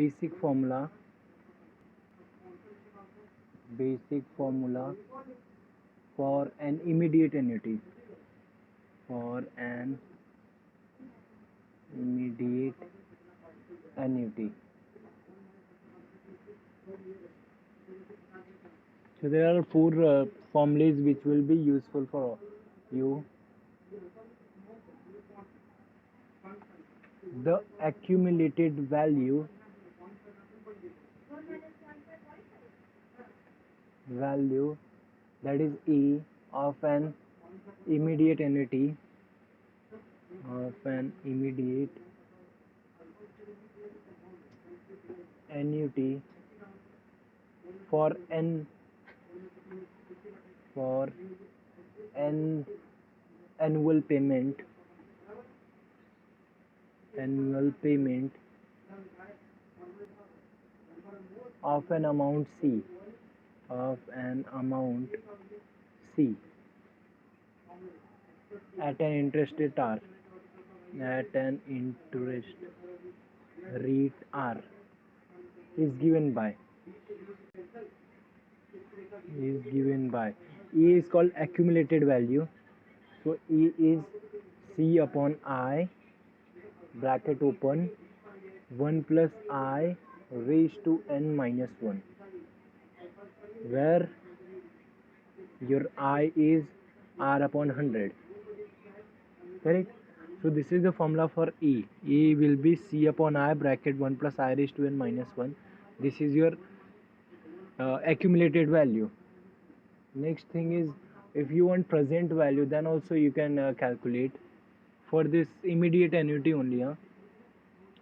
basic formula for an immediate annuity. For an immediate annuity. So there are four formulas which will be useful for you. The accumulated value that is E of an immediate annuity for an annual payment of an amount C at an interest rate R is given by E is called accumulated value. So E is C upon I bracket open 1 plus I raised to n minus 1, where your I is R upon 100. Correct? So this is the formula for E. E will be C upon I bracket 1 plus I raised to n minus 1. This is your accumulated value. Next thing is, if you want present value, then also you can calculate for this immediate annuity only.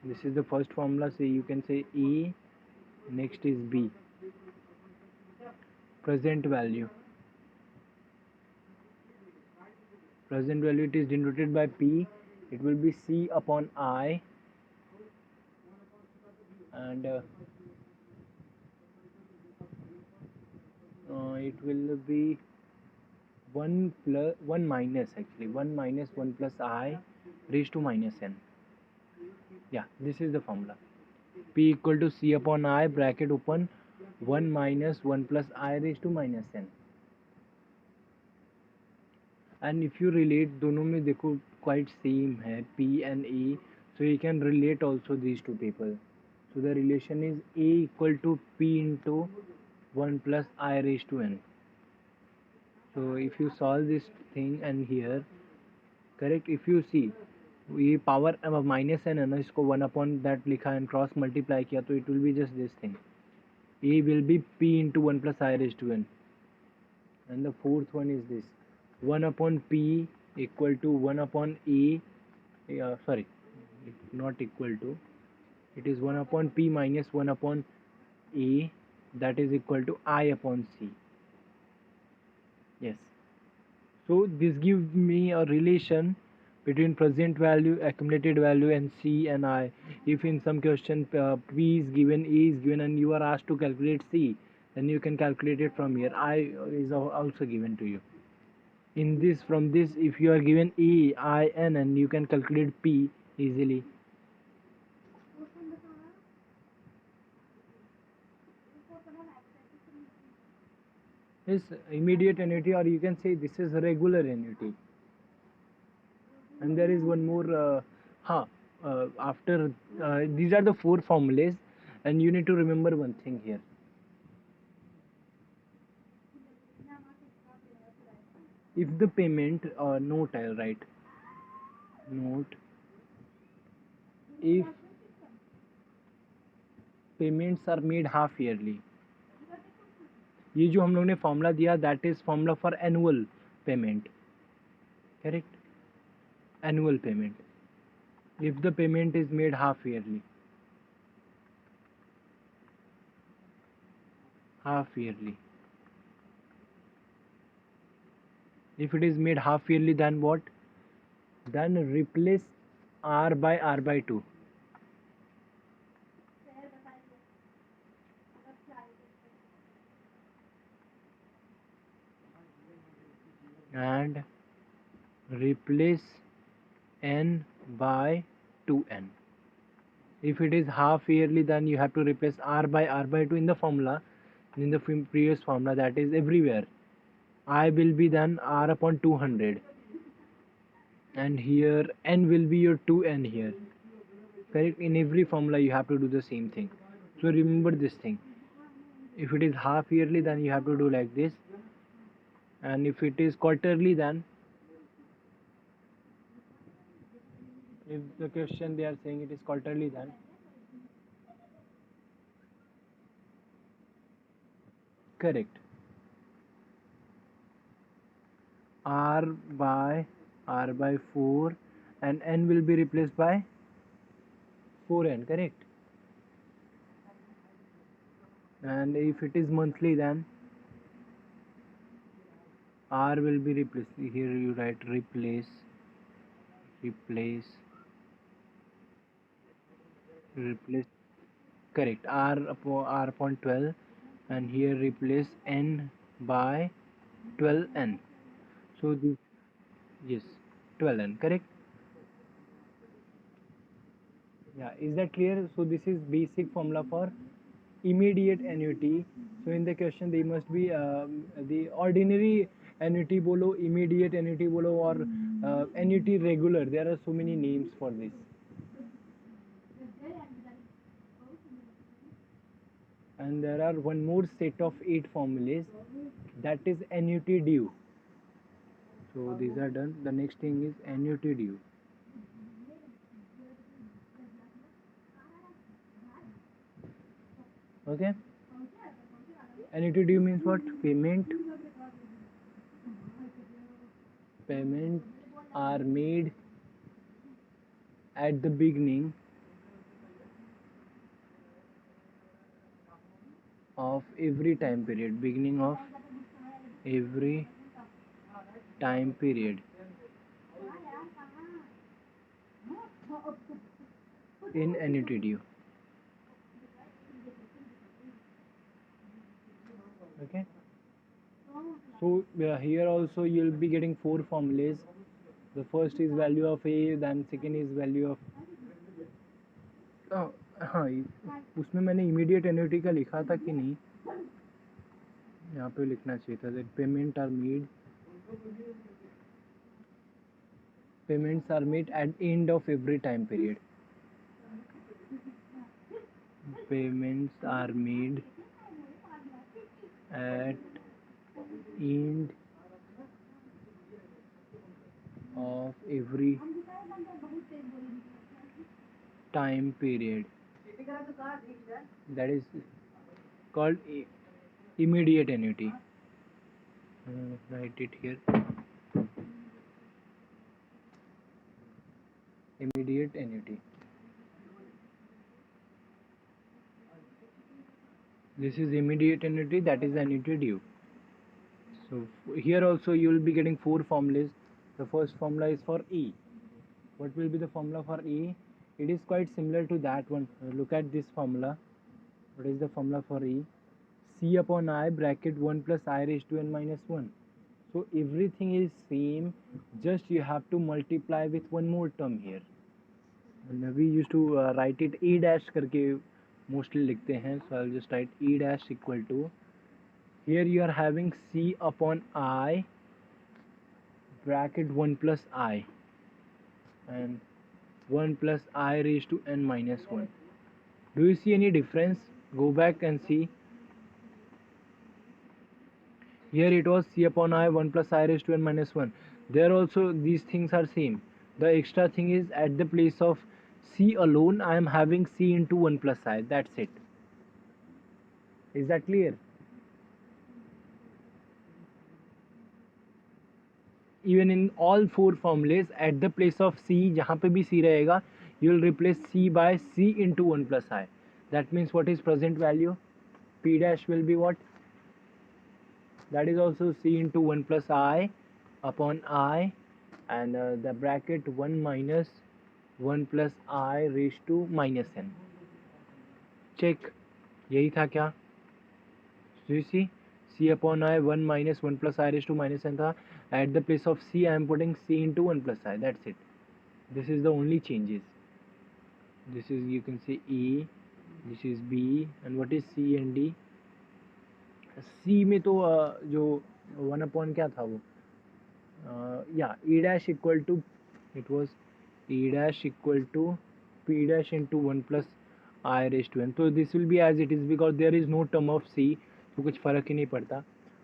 This is the first formula. So you can say E, next is B, present value. It is denoted by P. It will be C upon I, and it will be 1 minus 1 plus I raised to minus n. Yeah, this is the formula. P equal to C upon I bracket open 1 minus 1 plus I raised to minus n. And if you relate, दोनों में देखो quite same है P and A, so you can relate also these two people. So the relation is A equal to P into 1 plus I raised to n. So if you solve this thing and here, correct, if you see ये power minus है ना, इसको 1 upon that लिखा है, cross multiply किया, तो it will be just this thing. A will be P into 1 plus I raised to n. And the fourth one is this 1 upon P equal to 1 upon A, sorry, not equal to, it is 1 upon P minus 1 upon A, that is equal to I upon C. Yes. So this gives me a relation between present value, accumulated value, and C and I. If in some question P is given, A is given, and you are asked to calculate C, then you can calculate it from here. I is also given to you. In this, from this, if you are given E, I, N, and you can calculate P easily. This immediate annuity, or you can say this is regular annuity. And there is one more, after these are the four formulas, and you need to remember one thing here. If the payment note, I'll write note, if payments are made half yearly, ये जो हम लोग ने formula दिया, that is formula for annual payment. Correct? Annual payment. If the payment is made half yearly, if it is made half yearly, then what? Then replace R by 2. And replace N by 2N. If it is half yearly, then you have to replace r by 2 in the formula, in the previous formula, that is everywhere. I will be then r upon 200, and here n will be your 2n here. Correct? In every formula you have to do the same thing. So remember this thing. If it is half yearly, then you have to do like this, and if it is quarterly, then if the question they are saying it is quarterly, then correct, r by 4, and n will be replaced by 4n, correct? And if it is monthly, then r will be replaced. Here you write replace replace correct, r upon 12, and here replace n by 12n. So this, yes, 12n, correct? Yeah, is that clear? So this is basic formula for immediate annuity. So in the question they must be the ordinary annuity bolo, immediate annuity bolo, or annuity regular. There are so many names for this. And there are one more set of 8 formulas, that is annuity due. So these are done. The next thing is annuity due. Okay, annuity due means what? Payment are made at the beginning of every time period, every time period in annuity due. Okay, so here also you'll be getting 4 formulas. The first is value of a, then second is value of हाँ, उसमें मैंने immediate annuity का लिखा था कि नहीं, यहाँ पे लिखना चाहिए था. Payments are made at end of every time period. Payments are made at end of every time period. That is called immediate annuity. Write it here. Immediate annuity. This is immediate annuity, that is annuity due. So here also you will be getting 4 formulas. The first formula is for E. What will be the formula for E? It is quite similar to that one. Look at this formula. What is the formula for E? C upon I bracket 1 plus I raised to n minus 1. So everything is same, just you have to multiply with one more term here. And we used to write it E dash करके mostly लिखते हैं. So I'll just write E dash equal to, here you are having C upon I bracket 1 plus I and 1 plus I raised to n minus 1. Do you see any difference? Go back and see. Here it was C upon I 1 plus I raised to n minus 1. There also these things are same. The extra thing is at the place of C alone I am having C into 1 plus I. That's it. Is that clear? Even in all 4 formulas at the place of C, जहाँ पे भी C रहेगा, you will replace C by C into 1 plus I. That means what is present value? P dash will be what? That is also C into 1 plus I upon I, and the bracket 1 minus 1 plus I raised to minus n. Check. यही था क्या? So you see, C upon I 1 minus 1 plus I raised to minus n था. At the place of C I am putting C into 1 plus I. That's it. This is the only changes. This is, you can say, A, this is B, and what is C and D? C में तो जो 1 upon क्या था वो, yeah, E dash equal to, it was E dash equal to P dash into 1 plus I raised to n. So this will be as it is because there is no term of C, तो कुछ फर्क ही नहीं पड़ता.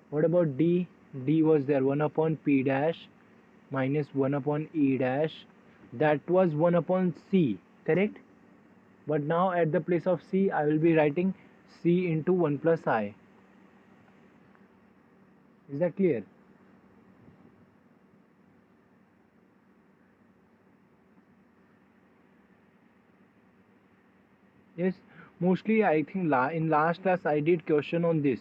What about D? D was there 1 upon P dash minus 1 upon E dash, that was 1 upon C, correct? But now at the place of C I will be writing C into 1 plus I. Is that clear? Yes, mostly I think in last class I did question on this,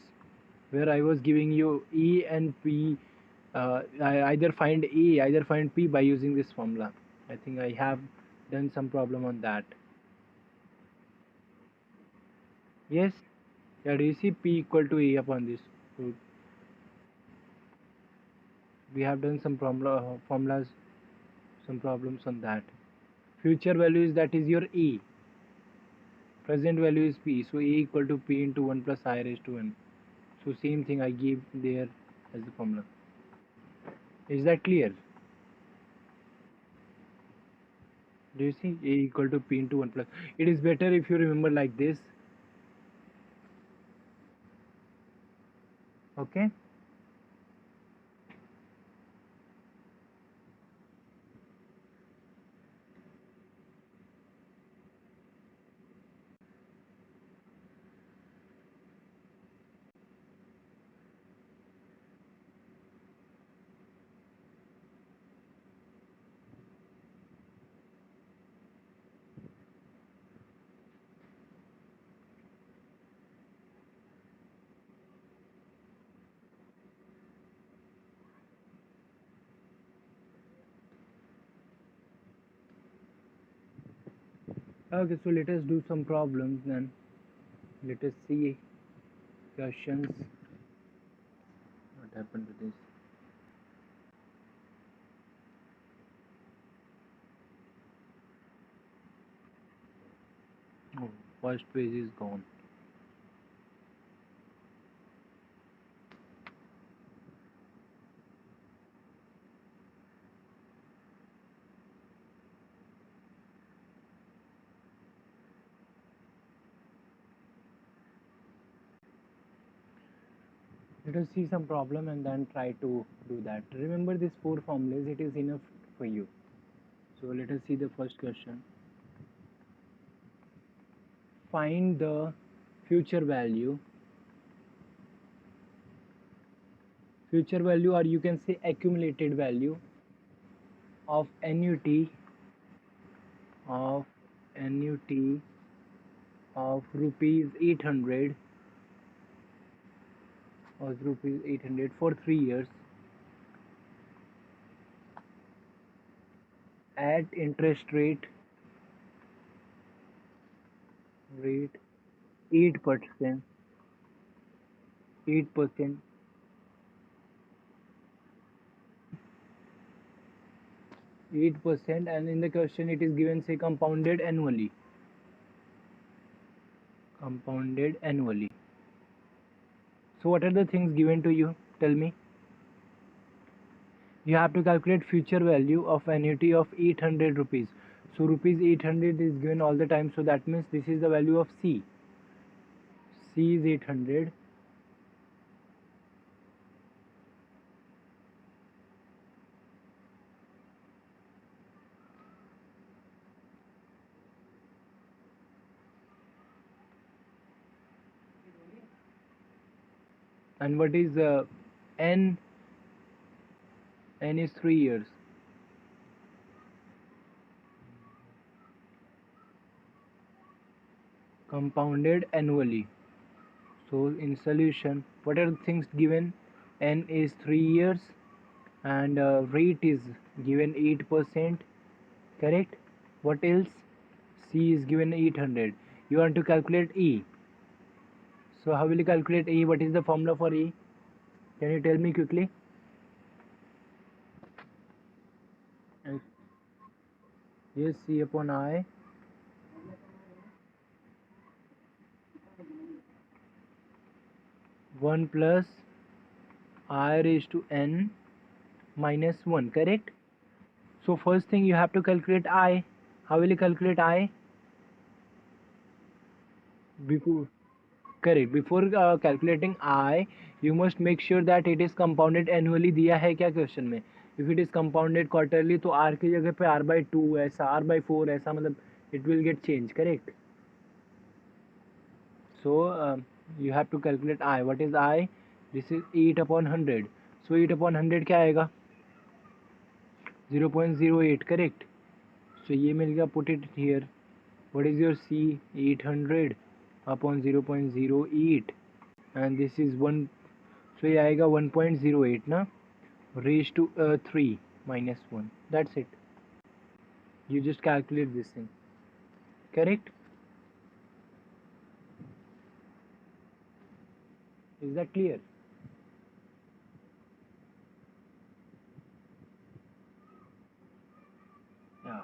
where I was giving you E and P. I either find E, either find P by using this formula. I think I have done some problem on that. Yes, yeah, do you see P equal to E upon this? So we have done some formulas, some problems on that. Future value is, that is your E. Present value is P. So E equal to P into 1 plus I raised to n. So same thing I give there as the formula. Is that clear? Do you see A equal to P into 1 plus? It is better if you remember like this. Okay. Okay, so let us do some problems then. Let us see questions. What happened to this? Oh, first page is gone. Let us see some problem and then try to do that. Remember these 4 formulas, it is enough for you. So let us see the first question. Find the future value or you can say accumulated value of annuity of rupees 800 for 3 years at interest rate 8%, 8%, 8%, and in the question it is given, say, compounded annually. So what are the things given to you? Tell me. You have to calculate future value of annuity of 800 rupees. So rupees 800 is given all the time, so that means this is the value of C. C is 800. And what is N? N is 3 years. Compounded annually. So in solution, what are the things given? N is 3 years and rate is given 8%, correct? What else? C is given 800. You want to calculate E. So how will you calculate E? What is the formula for E? Can you tell me quickly? Yes, C upon I 1 plus I raised to n minus 1, correct? So first thing you have to calculate I. How will you calculate I? Before Correct. Before calculating I, you must make sure that it is compounded annually. दिया है क्या question में? If it is compounded quarterly, तो R की जगह पे R/2 ऐसा, R/4 ऐसा, मतलब it will get changed. Correct. So you have to calculate I. What is I? This is 8/100. So 8/100 क्या आएगा? 0.08. Correct. So ये मिल गया. Put it here. What is your C? 800 upon 0.08. And this is 1. So ये आएगा 1.08 ना, raised to 3 minus 1. That's it. You just calculate this thing. Correct? Is that clear? Yeah.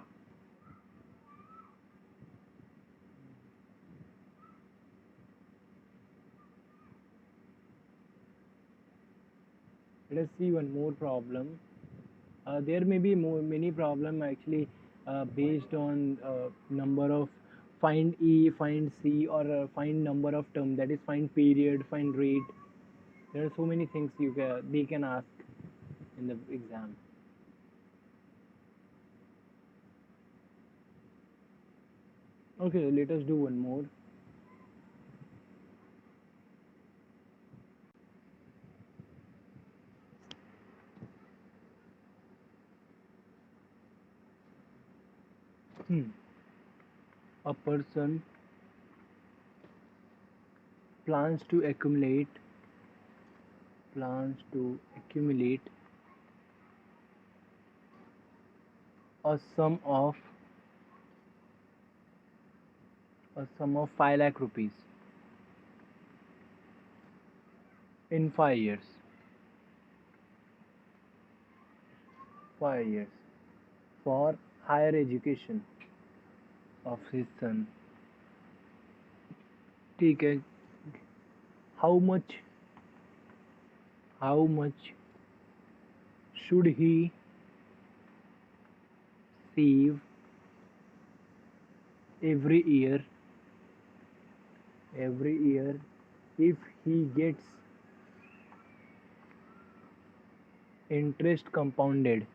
Let us see one more problem. There may be many problem actually based on number of find E, find C, or find number of term, that is find period, find rate. There are so many things they can ask in the exam. Okay, let us do one more. A person plans to accumulate a sum of 5 lakh rupees in 5 years. 5 years for higher education of his son. ठीक है. How much should he save every year if he gets interest compounded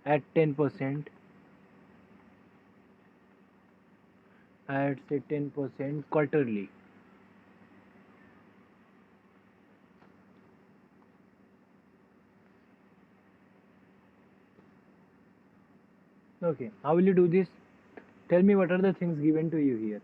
at 10%, at say 10% quarterly? Okay, how will you do this? Tell me what are the things given to you here.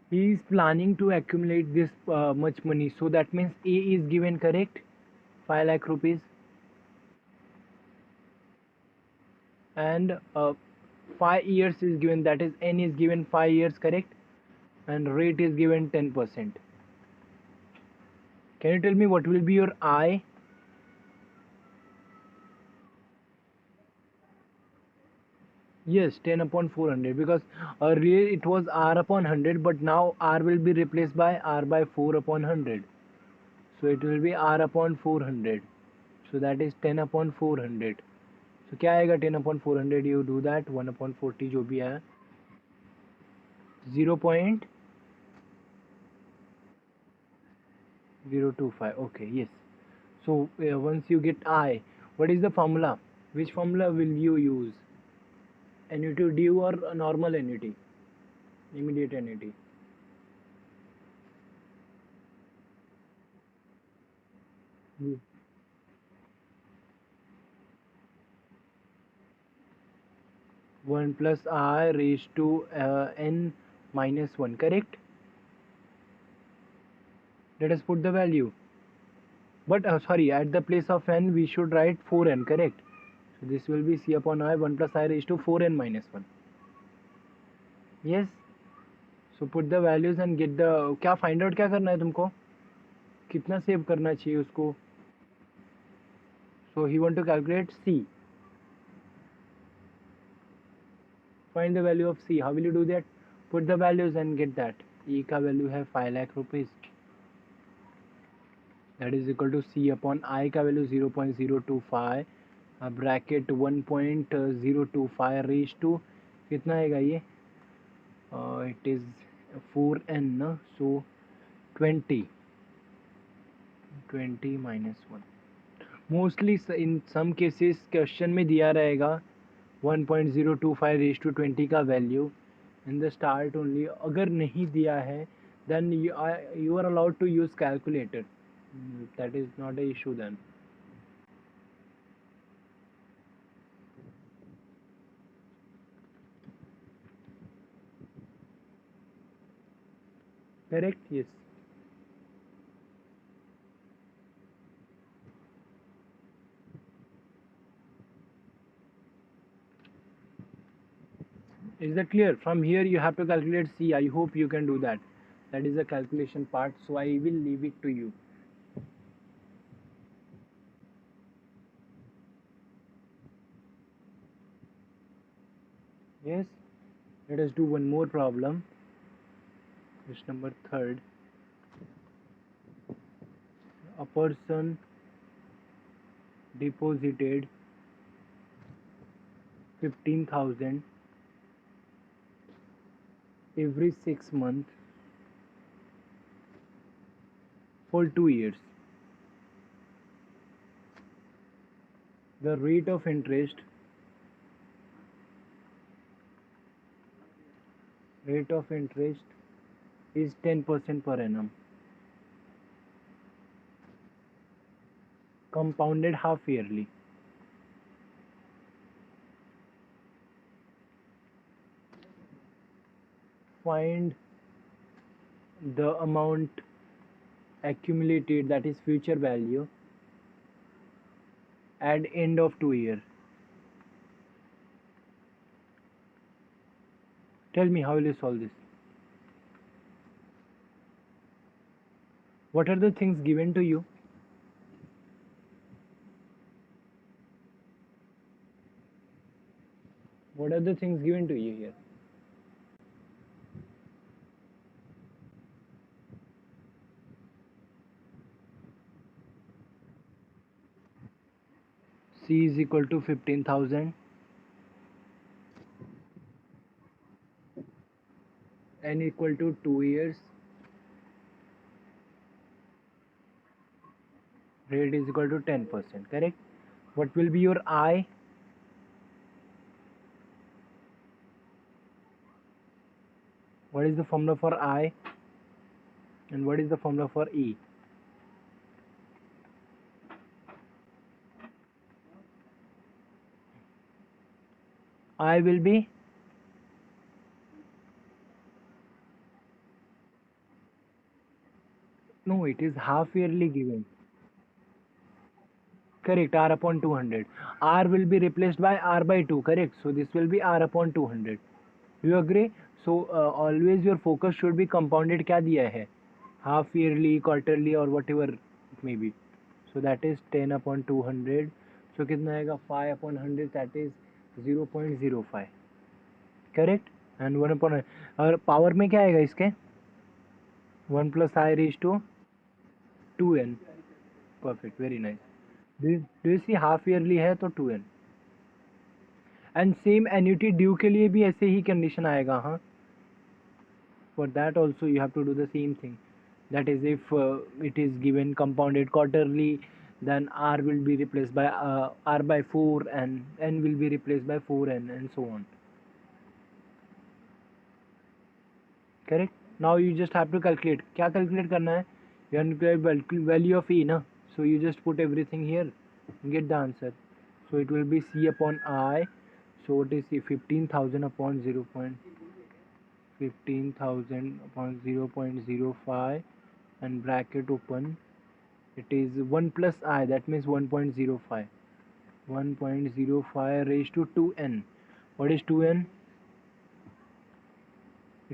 He is planning to accumulate this much money, so that means A is given, correct? 5 lakh rupees, and 5 years is given, that is N is given 5 years, correct? And rate is given 10%. Can you tell me what will be your I? Yes, 10/400, because earlier it was R/100, but now R will be replaced by R/4/100. So it will be R/400. So that is 10/400. So क्या आएगा 10/400? You do that. 1/40 जो भी है 0.025. Okay, yes. So once you get I, what is the formula? Which formula will you use? Annuity due or a normal annuity? Immediate annuity. Hmm. 1 plus I raised to n minus 1, correct? Let us put the value. But sorry, at the place of n we should write 4n, correct? So this will be C upon I, 1 plus I raised to 4n minus 1. Yes. So put the values and get the, क्या find out क्या करना है तुमको, कितना save करना चाहिए उसको. So he want to calculate C. Find the value of C. How will you do that? Put the values and get that. E का value है 5 lakh rupees. That is equal to C upon I का value 0.025. Bracket 1.025 raise to कितना आएगा ये? It is 4n ना, so 20 minus 1. Mostly in some cases question में दिया रहेगा 1.025 रेज टू 20 का value in the start only. अगर नहीं दिया है then you are allowed to use calculator. That is not a issue then. Correct? Yes. Is that clear? From here you have to calculate C. I hope you can do that. That is the calculation part. So I will leave it to you. Yes. Let us do one more problem. Question number 3rd. A person deposited 15,000 every 6 months for 2 years. The rate of interest is 10% per annum, compounded half yearly. Find the amount accumulated, that is future value, at end of 2 years. Tell me, how will you solve this? What are the things given to you? What are the things given to you here? C is equal to 15,000. N equal to 2 years. Rate is equal to 10%. Correct? What will be your I? What is the formula for I? And what is the formula for E? I will be no, it is half yearly given. Correct, R upon 200. R will be replaced by R by 2. Correct. So this will be R upon 200. You agree? So always your focus should be compounded. क्या दिया है? Half yearly, quarterly or whatever it may be. So that is 10 upon 200. So कितना आएगा? 5 upon 100. That is 0.05. Correct? And 1 upon और power में क्या आएगा इसके? 1 plus I raised to 2n. Perfect. Very nice. Do you see half yearly है तो 2n. And same annuity due के लिए भी ऐसे ही कंडीशन आएगा. हाँ, for that also you have to do the same thing. That is if it is given compounded quarterly, then r will be replaced by r by 4 and n will be replaced by 4n and so on. Correct? Now you just have to calculate. क्या calculate करना है? You have to calculate value of e ना. So you just put everything here and get the answer. So it will be c upon I. So what is c? 15,000 upon 15,000 upon 0.05 and bracket open. It is 1 plus I, that means 1.05. 1.05 raised to 2n. What is 2n?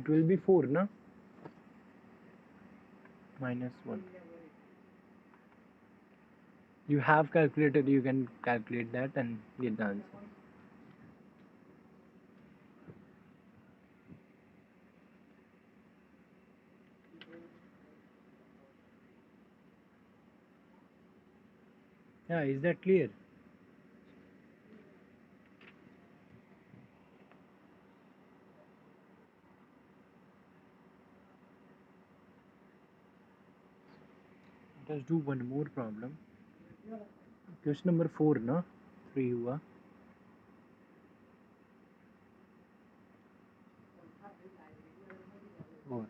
It will be 4, na? Minus 1. You have calculated, you can calculate that and get the answer. Yeah, is that clear? Let's do one more problem. Question number 4 ना 3 हुआ. 4.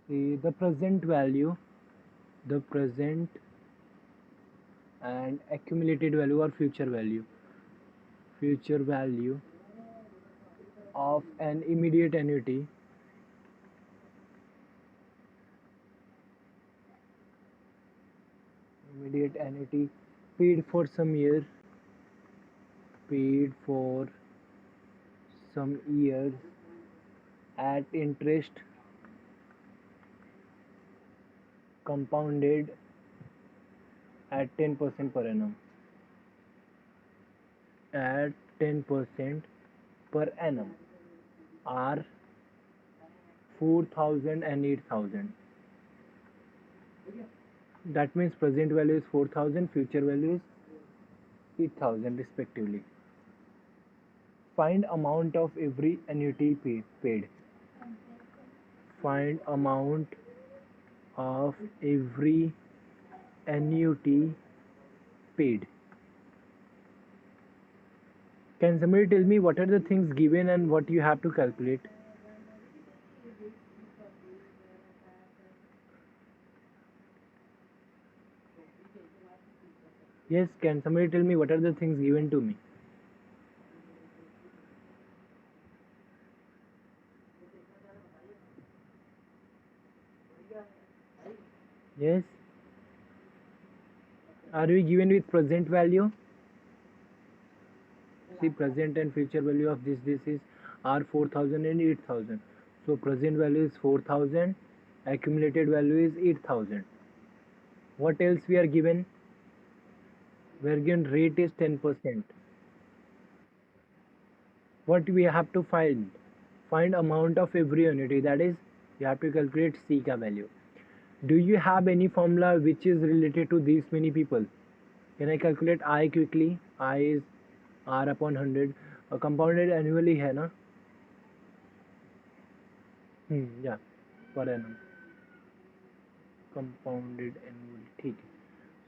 See the present and accumulated value or future value of an immediate annuity paid for some year paid for some years at interest compounded at 10% per annum, at 10% per annum are 4,000 and 8,000. That means present value is 4,000, future value is 8,000 respectively. Find amount of every annuity paid. Find amount of every annuity paid. Can somebody tell me what are the things given and what you have to calculate? Yes, can somebody tell me what are the things given to me? Yes. Are we given with present value? See, present and future value of this is are 4,000 and 8,000. So present value is 4,000, accumulated value is 8,000. What else we are given? We are given rate is 10%. What we have to find? Find amount of every unity, that is you have to calculate C ka value. Do you have any formula which is related to these many people? Can I calculate I quickly? I is R upon 100. Compounded annually है ना? Yeah, per annum. Compounded annually. ठीक है.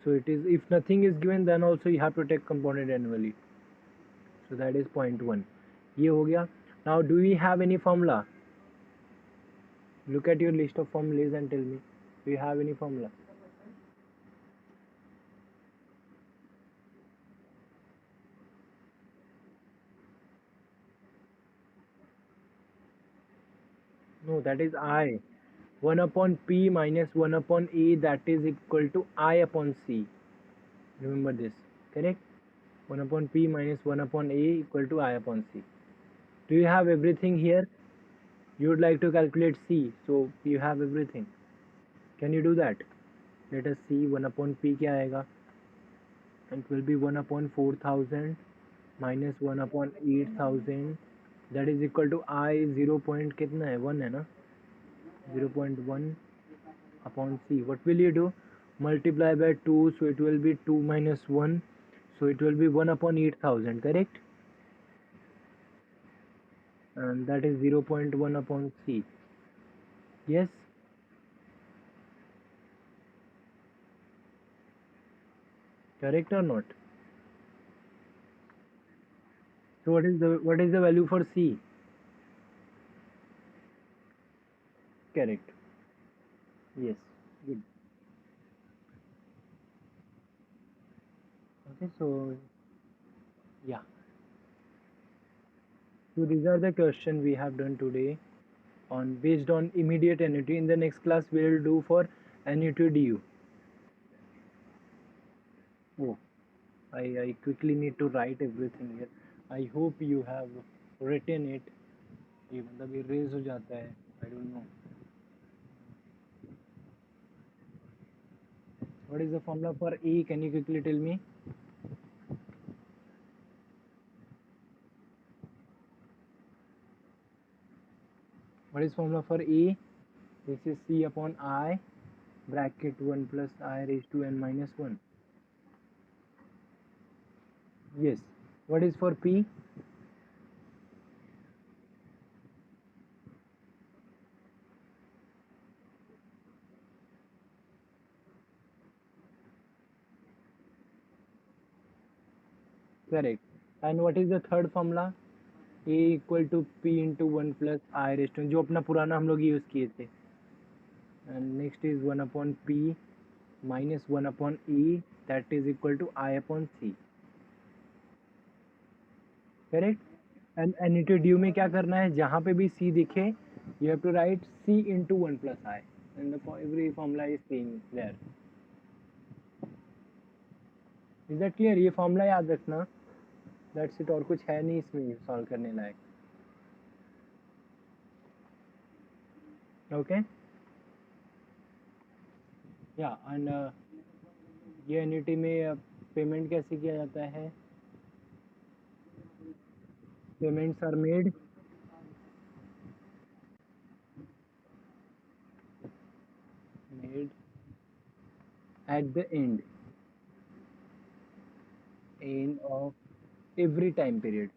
So it is, if nothing is given then also you have to take compounded annually. So that is point 1. ये हो गया. Now do we have any formula? Look at your list of formulas and tell me. Do you have any formula? No, that is I. 1 upon P minus 1 upon A, that is equal to I upon C. Remember this, correct? 1 upon P minus 1 upon A equal to I upon C. Do you have everything here? You would like to calculate C, so you have everything. Can you do that? Let us see 1 upon P क्या आएगा? And it will be 1 upon 4,000 minus 1 upon 8,000, that is equal to I 0. कितना है? 1 है ना? 0.1 upon C. What will you do? Multiply by 2, so it will be 2 minus 1, so it will be 1 upon 8,000, correct? And that is 0.1 upon C. Yes? Correct or not? So what is the value for C? Correct. Yes. Good. Okay, so yeah. So these are the questions we have done today on based on immediate annuity. In the next class we will do for annuity due. Oh, I quickly need to write everything here. I hope you have written it. ये मतलब erase हो जाता है. I don't know. What is the formula for A? Can you quickly tell me? What is formula for A? This is C upon I bracket 1 plus I raised to n minus 1. Yes. What is for P? Correct. And what is the third formula? A equal to P into 1 plus I raised to, जो अपना पुराना हम लोग use किए थे. And next is 1 upon P minus 1 upon E, that is equal to I upon C. Correct. And एनिट्यूड में क्या करना है, जहाँ पे भी C दिखे you have to write C into 1 plus I, and every formula is same there. Is that clear? ये formula याद रखना. That's it. और कुछ है नहीं इसमें सॉल्व करने लायक. ओके. या एंड ये एन्युटी में पेमेंट कैसे किया जाता है? Payments are made at the end of every time period.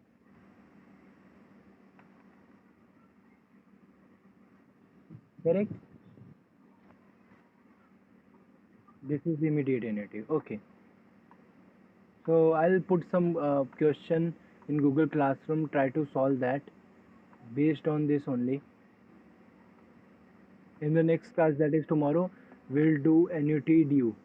Correct. This is immediate annuity. Okay. So I'll put some question in Google Classroom. Try to solve that based on this only. In the next class, that is tomorrow, we'll do annuity due.